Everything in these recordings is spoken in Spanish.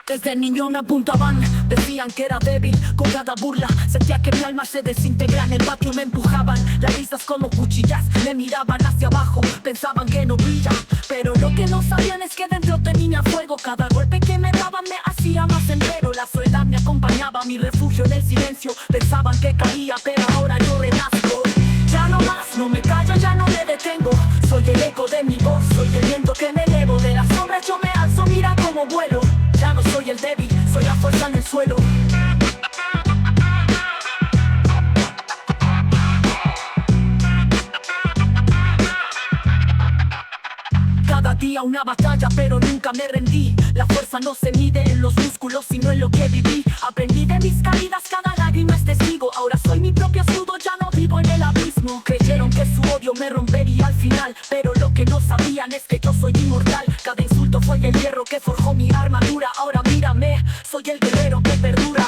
Desde niño me apuntaban, decían que era débil. Con cada burla sentía que mi alma se desintegra. En el patio me empujaban, las risas como cuchillas me miraban hacia abajo, pensaban que no brilla. Pero lo que no sabían es que dentro tenía fuego. Cada golpe que me daban me hacía más entero. La soledad me acompañaba, mi refugio en el silencio. Pensaban que caía, pero ahora yo renazco. Ya no más, no me callo, ya no me detengo. Soy el eco de mi voz, soy el viento que me elevo. De las sombras yo me alzo, mira cómo vuelo. Ya no soy el débil, soy la fuerza en el suelo. Cada día una batalla, pero nunca me rendí. La fuerza no se mide en los músculos, sino en lo que viví. Aprendí de mis caídas, cada lágrima es testigo. Ahora soy mi propio escudo, ya no vivo en el abismo. Creyeron que su odio me rompería al final, pero lo que no sabían es que yo soy inmortal. Cada insulto fue el hierro que forjó mi armadura. Ahora mírame, soy el guerrero que perdura.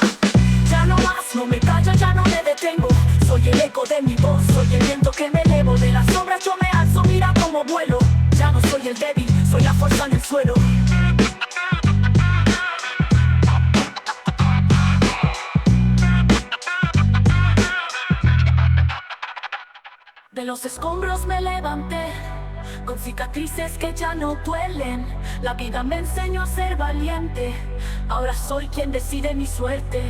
Ya no más, no me callo, ya no me detengo. Soy el eco de mi voz, soy el viento que me elevo. De las sombras yo me alzo, mira cómo vuelo. Ya no soy el débil, soy la fuerza en el suelo. De los escombros me levanté, con cicatrices que ya no duelen. La vida me enseñó a ser valiente, ahora soy quien decide mi suerte.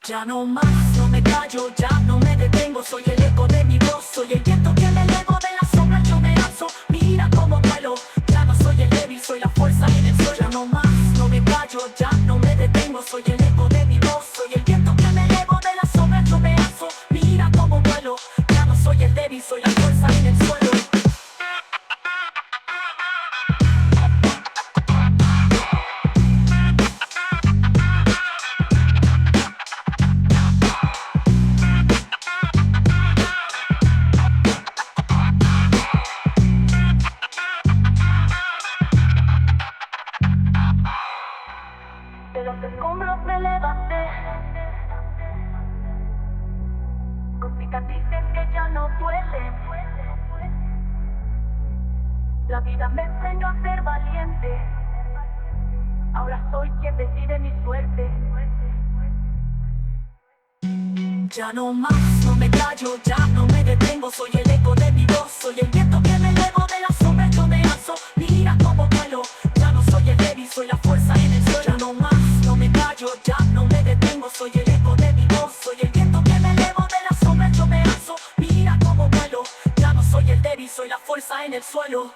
Ya no más, no me callo, ya no me detengo. Soy el eco de mi voz, soy el viento que me elevo. De las sombras yo me alzo, mira cómo vuelo. Ya no soy el débil, soy la fuerza en el suelo. Ya no más, no me callo, ya no me detengo. Soy el eco de mi voz, soy el viento que me elevo. De las sombras yo me alzo, mira cómo vuelo. Ya no soy el débil, soy la fuerza en el suelo. De los escombros me levanté, con cicatrices que ya no duelen. La vida me enseñó a ser valiente, ahora soy quien decide mi suerte. Ya no más, no me callo, ya no me detengo. Soy el eco de mi voz, soy el viento que me elevo. De las sombras yo me alzo, mira cómo vuelo. Ya no soy el débil, soy la fuerza en el suelo. Ya no más, no me callo, ya no me detengo. Soy el eco de mi voz, soy el viento que me elevo. De las sombras yo me alzo, mira cómo vuelo. Ya no soy el débil, soy la fuerza en el suelo.